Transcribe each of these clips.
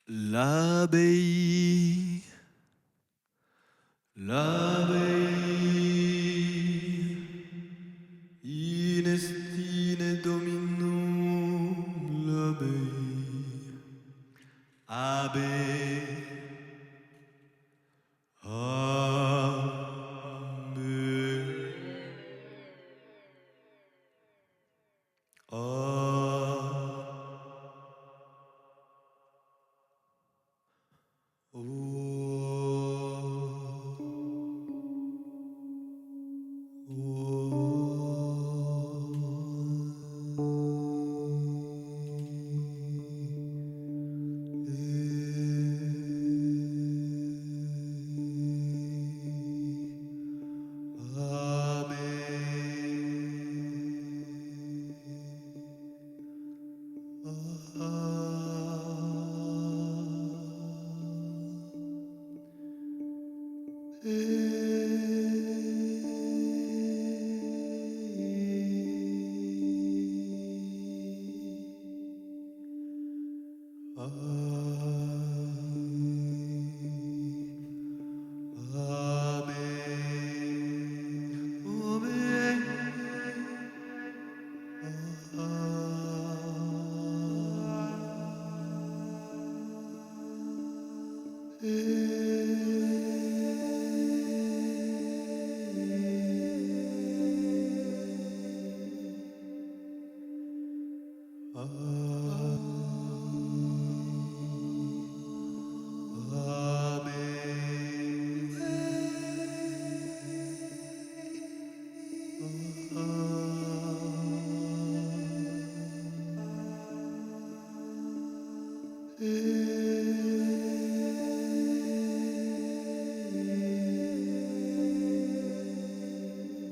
L'abbaye, l'abbaye, in estine dominum l'abbaye, abbe,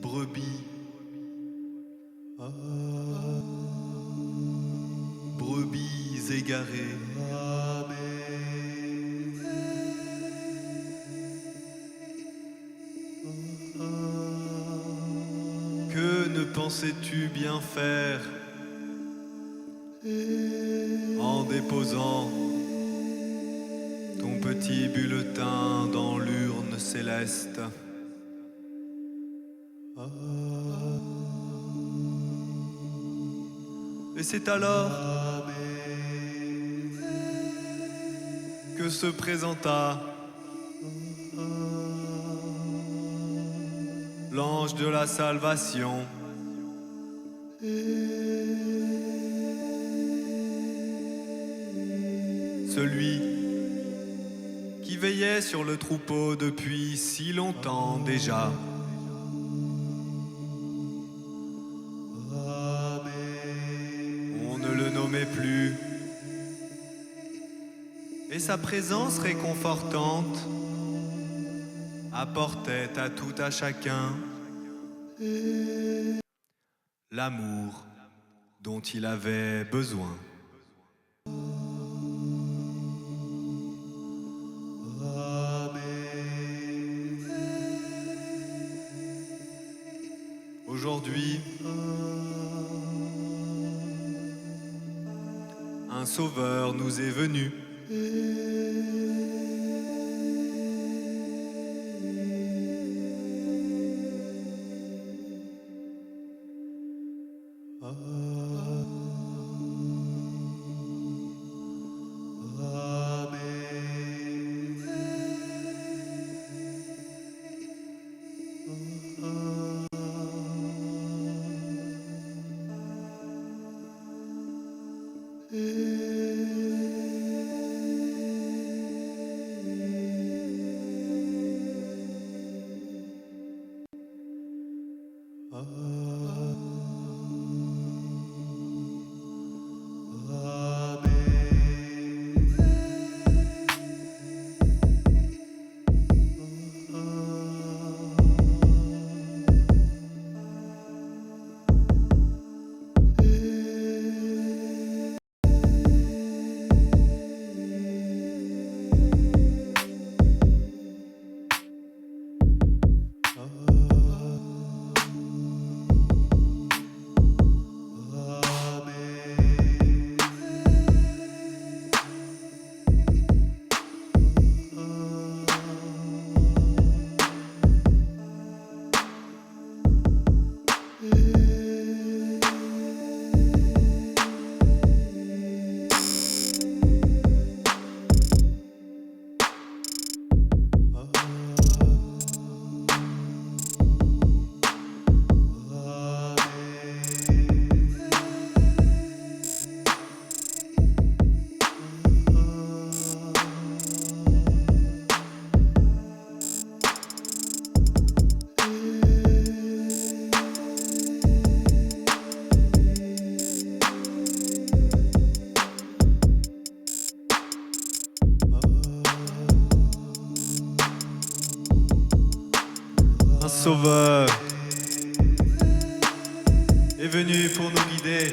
brebis, brebis égarées, que ne pensais-tu bien faire en déposant ton petit bulletin dans l'urne céleste? Et c'est alors que se présenta l'ange de la salvation, celui qui veillait sur le troupeau depuis si longtemps déjà. On ne le nommait plus, et sa présence réconfortante apportait à tout à chacun l'amour dont il avait besoin. Aujourd'hui, un sauveur nous est venu. sauveur est venu pour nous guider,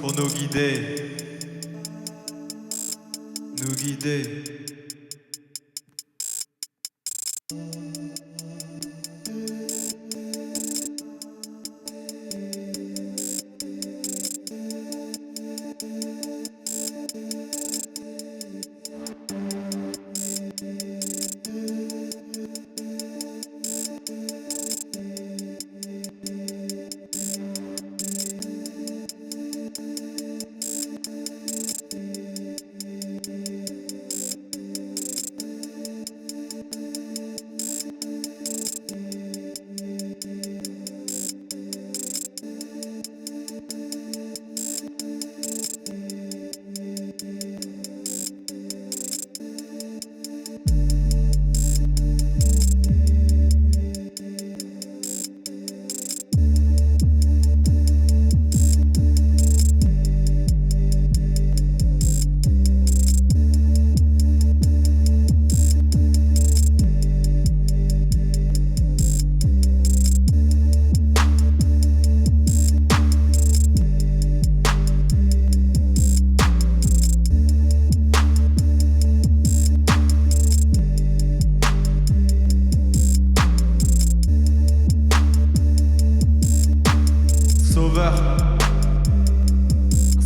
pour nous guider, nous guider.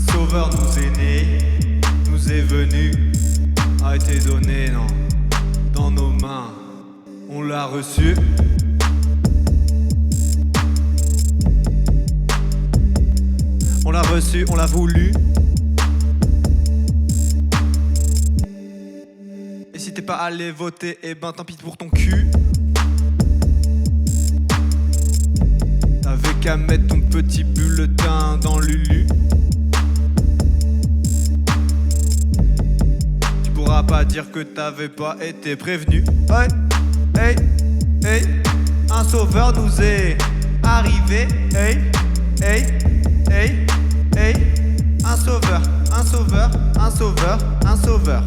Sauveur nous est né, nous est venu, a été donné dans nos mains, on l'a reçu. On l'a reçu, on l'a voulu. Et si t'es pas allé voter, eh ben tant pis pour ton cul. T'avais qu'à mettre ton petit bulletin dans Lulu. Tu pourras pas dire que t'avais pas été prévenu. Ouais, hey, hey, un sauveur nous est arrivé. Hey, hey, hey, hey, un sauveur, un sauveur, un sauveur, un sauveur.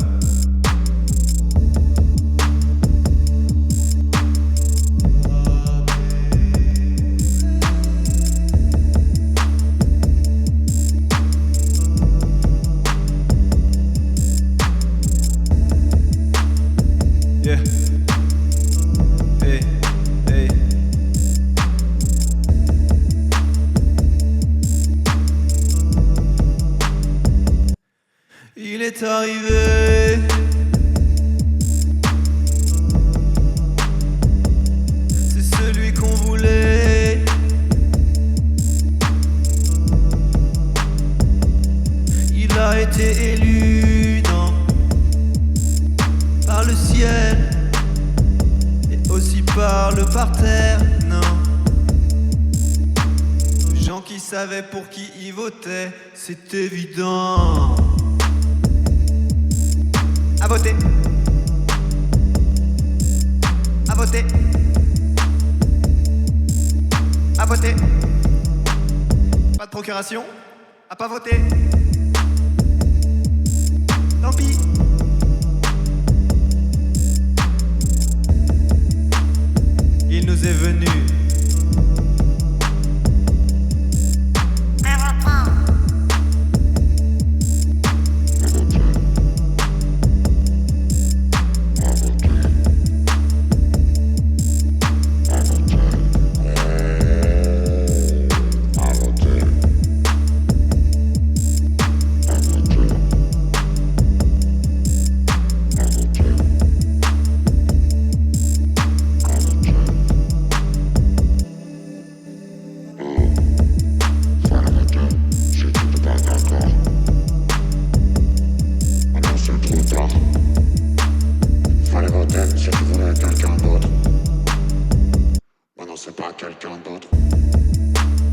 Yeah. Hey, hey. Il est arrivé. C'est celui qu'on voulait. Il a été élu, non, par le ciel et aussi par le parterre, non. Les gens qui savaient pour qui ils votaient, c'est évident. À voter. À voter. À voter. Pas de procuration. À pas voter. Tant pis. Il nous est venu. C'est pas quelqu'un d'autre.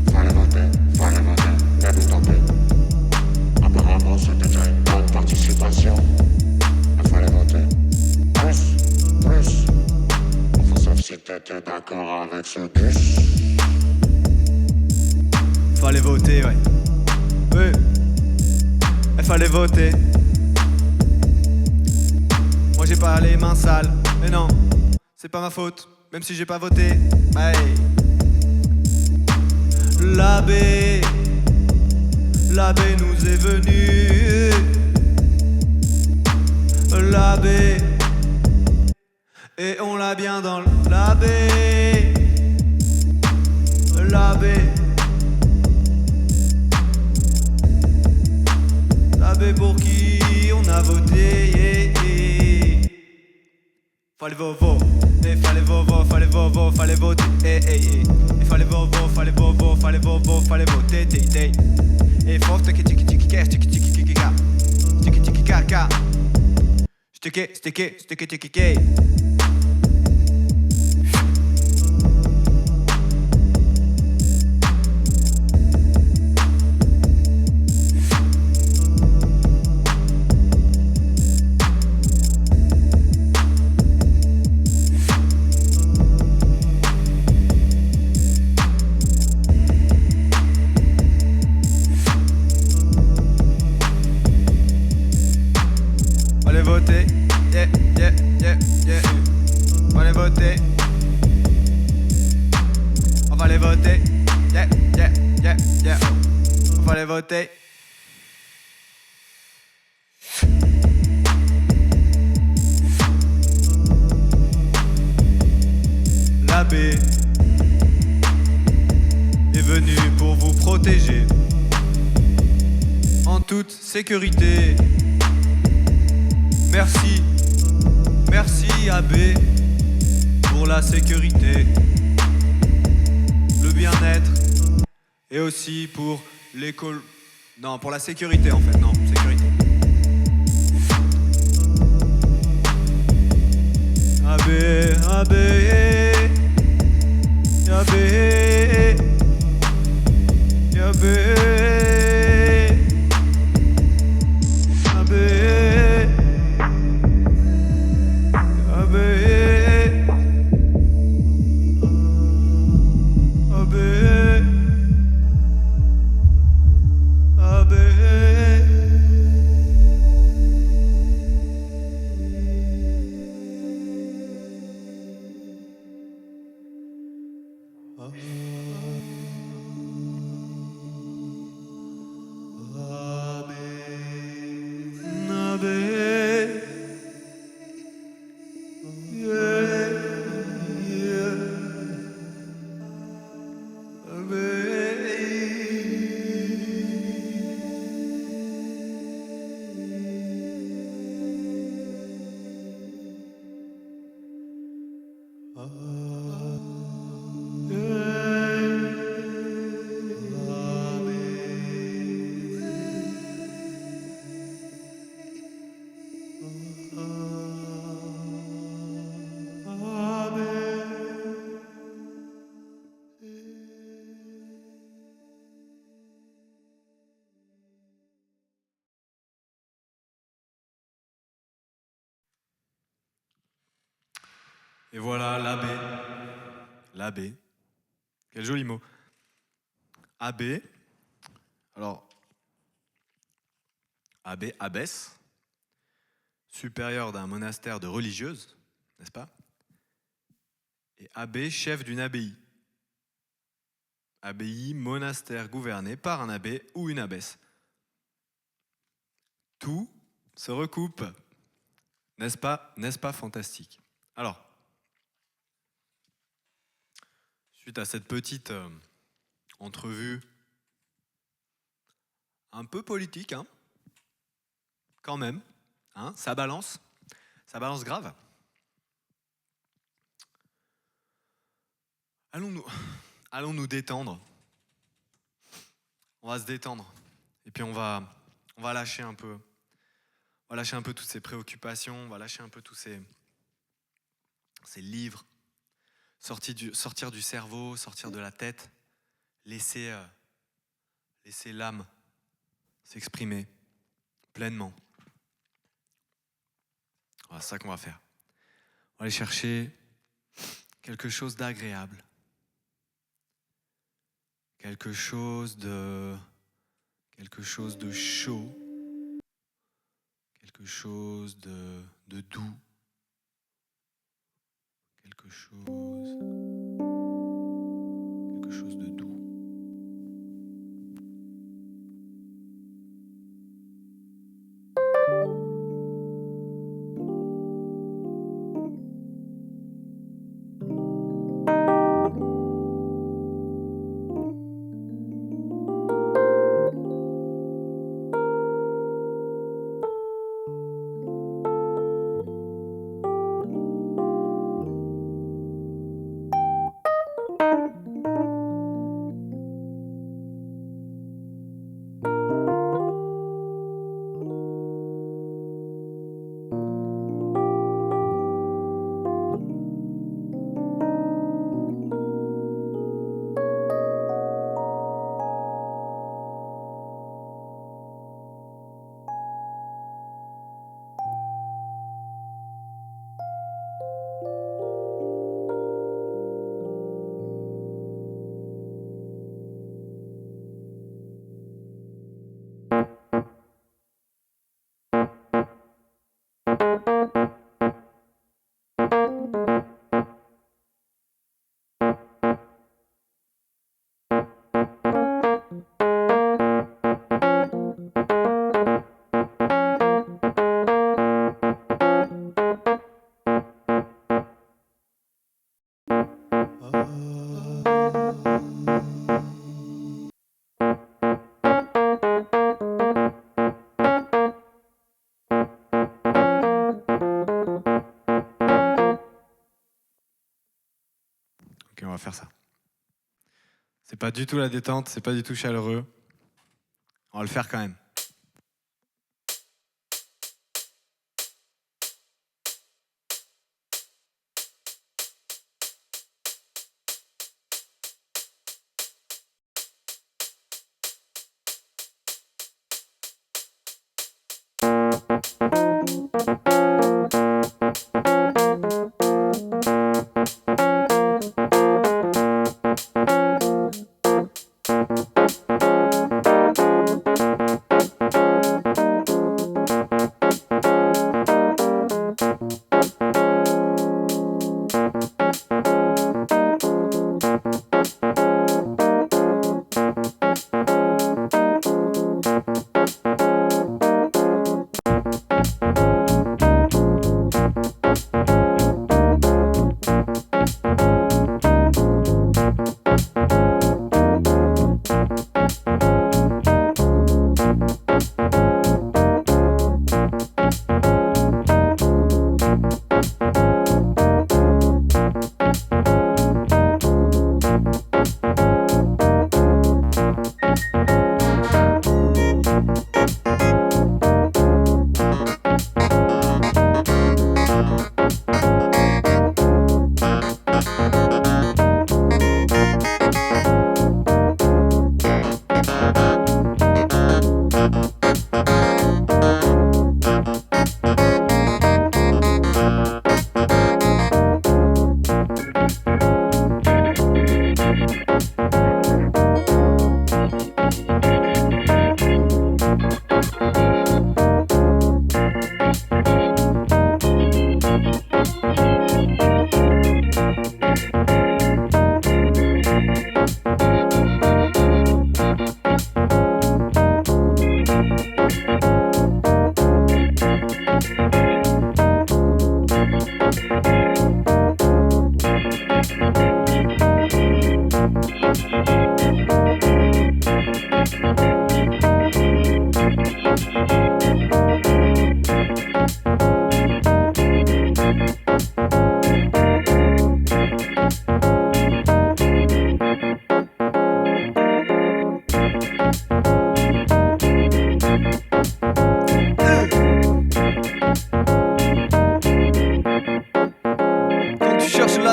Fallait voter, mais vous tentez. Apparemment c'était déjà une bonne participation. Mais fallait voter. Plus. Enfin sauf si t'étais d'accord avec ce bus. Fallait voter, ouais. Oui. Il fallait voter. Moi j'ai pas les mains sales. Mais non, c'est pas ma faute, même si j'ai pas voté. Hey. L'abbé nous est venu. L'abbé, et on l'a bien dans l'abbé. L'abbé pour qui on a voté, yeah, yeah. Fallait vovo, et fallait vovo, fallait voter, eh, eh, eh. Et fallait vovo, fallait voter, té, té. Et faut tiki tiki tiki tiki tiki tiki ka, tiki tiki ka. Sticky. Allez voter, yeah. Allez voter. On va aller voter, yeah. On va aller voter. L'abbé est venu pour vous protéger en toute sécurité. Merci abbé pour la sécurité, le bien-être et aussi pour l'école. Non, pour la sécurité en fait, non, sécurité. Et voilà l'abbé. Quel joli mot. Abbé. Alors, abbesse, supérieur d'un monastère de religieuses, n'est-ce pas? Et abbé, chef d'une abbaye. Abbaye, monastère gouverné par un abbé ou une abbesse. Tout se recoupe. N'est-ce pas fantastique? Alors, suite à cette petite entrevue un peu politique, hein, quand même, hein, ça balance grave. Allons nous détendre. On va se détendre et puis on va lâcher un peu. On va lâcher un peu toutes ces préoccupations, on va lâcher un peu tous ces livres, sortir du cerveau, sortir de la tête, laisser l'âme s'exprimer pleinement. Voilà, c'est ça qu'on va faire. On va aller chercher quelque chose d'agréable, quelque chose de chaud, quelque chose de doux, quelque chose de doux. Ok, on va faire ça. C'est pas du tout la détente, c'est pas du tout chaleureux. On va le faire quand même.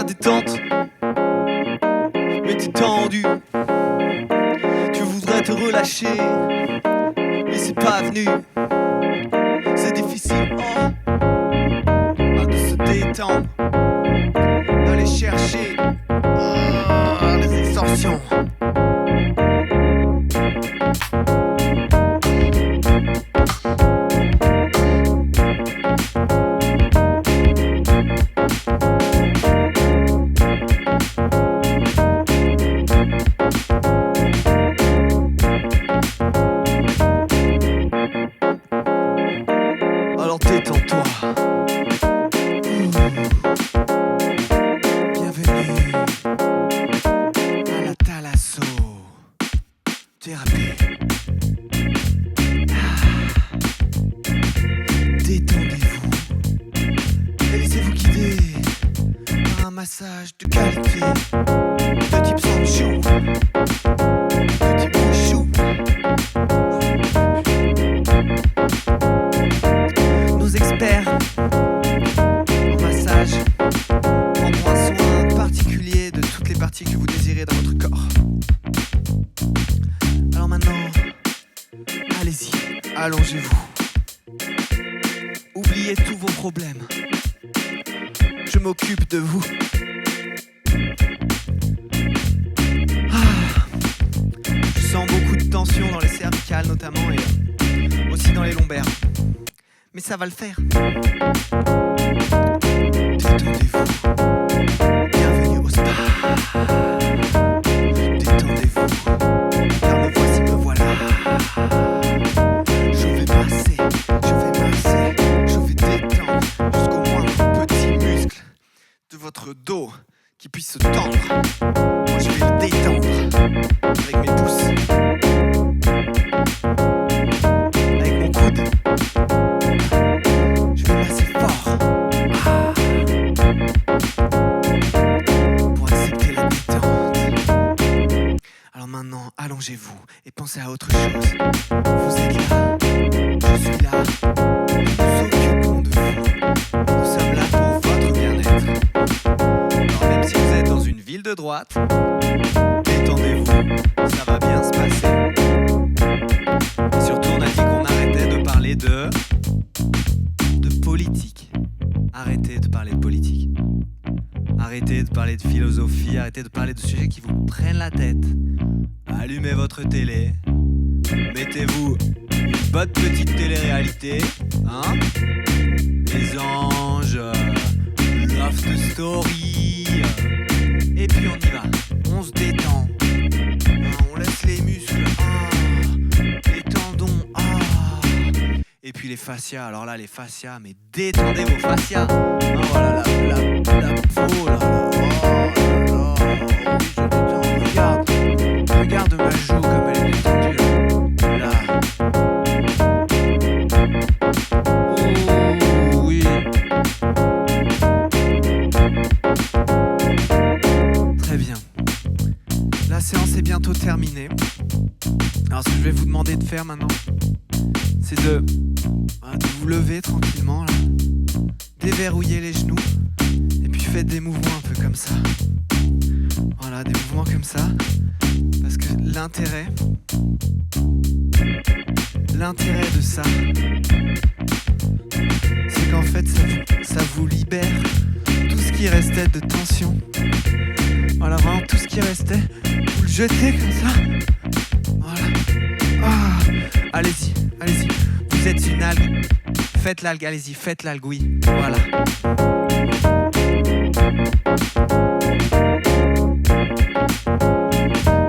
détente, mais t'es tendu. Tu voudrais te relâcher, mais c'est pas venu. C'est difficile, de se détendre, d'aller chercher les extorsions. Bienvenue à la Thalasso thérapie. Détendez-vous et laissez-vous guider par un massage de qualité de type Sancho, de type Chou. Nos experts en massage prendront un soin particulier de toutes les parties que vous désirez dans votre corps. Alors maintenant, allez-y, allongez-vous. Oubliez tous vos problèmes. Je m'occupe de vous. Je sens beaucoup de tension dans les cervicales notamment et aussi dans les lombaires. Mais ça va le faire. Détendez-vous. Bienvenue au spa. Détendez-vous. Car me voici, me voilà. Je vais masser, je vais détendre jusqu'au moindre petit muscle de votre dos qui puisse se tendre. Moi je vais le détendre avec mes pouces, avec mon coude. Je vais masser fort pour accepter la détente. Alors maintenant, allongez-vous et pensez à autre chose. Vous êtes là, je suis là, nous nous occupons de vous. Nous sommes là pour votre bien-être. Alors même si vous êtes dans une ville de droite, détendez-vous, ça va bien se passer. Et surtout, on a dit qu'on arrêtait de parler de politique. Arrêtez de parler de politique. Arrêtez de parler de philosophie, arrêtez de parler de sujets qui vous prennent la tête. Allumez votre télé, mettez-vous une bonne petite télé-réalité, hein? Les anges, Love Story, et puis on y va, on se détend, on laisse les muscles, les tendons, et puis les fascias. Alors là, les fascias, mais détendez vos fascias. Oh là là, la peau, là, oh là là, oui, je détends, regarde ma joue comme elle est détendue, là. Oh oui. Très bien. La séance est bientôt terminée. Alors ce que je vais vous demander de faire maintenant, c'est de vous lever tranquillement, là, déverrouiller les genoux, et puis faites des mouvements un peu comme ça. Voilà, des mouvements comme ça, parce que l'intérêt de ça, c'est qu'en fait ça vous libère tout ce qui restait de tension. Voilà, vraiment tout ce qui restait, vous le jetez comme ça. Voilà. Allez-y. Vous êtes une algue. Faites l'algue, allez-y, faites l'algue, oui. Voilà.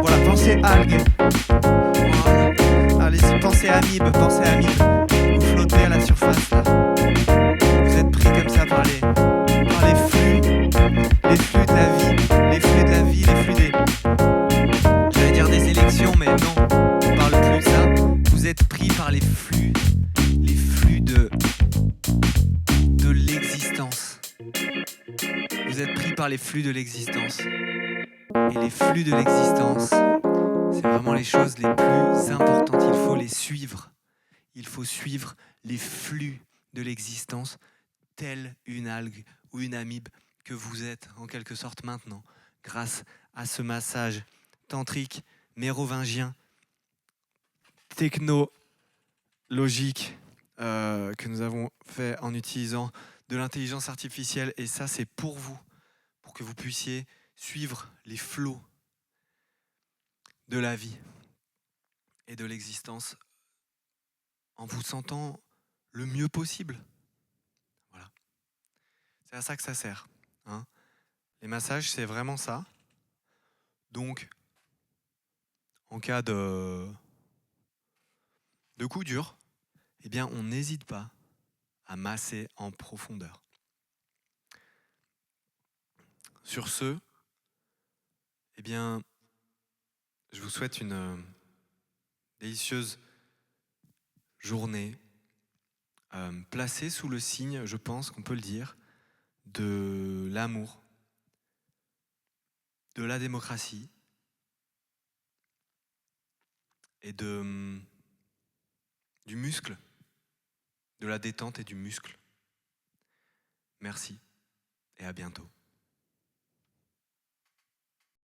Voilà, pensez algue. Voilà. Allez-y, pensez amibe. Vous flottez à la surface, là. Vous êtes pris comme ça par les flux de la vie, les flux des... J'allais dire des élections, mais non, on parle plus de ça. Vous êtes pris par les flux de l'existence. Vous êtes pris par les flux de l'existence. Et les flux de l'existence, c'est vraiment les choses les plus importantes. Il faut les suivre. Il faut suivre les flux de l'existence, telle une algue ou une amibe que vous êtes en quelque sorte maintenant, grâce à ce massage tantrique, mérovingien, technologique que nous avons fait en utilisant de l'intelligence artificielle. Et ça, c'est pour vous, pour que vous puissiez suivre les flots de la vie et de l'existence en vous sentant le mieux possible. Voilà. C'est à ça que ça sert. Hein. Les massages, c'est vraiment ça. Donc, en cas de coup dur, eh bien, on n'hésite pas à masser en profondeur. Sur ce, eh bien, je vous souhaite une délicieuse journée placée sous le signe, je pense qu'on peut le dire, de l'amour, de la démocratie et du muscle, de la détente et du muscle. Merci et à bientôt.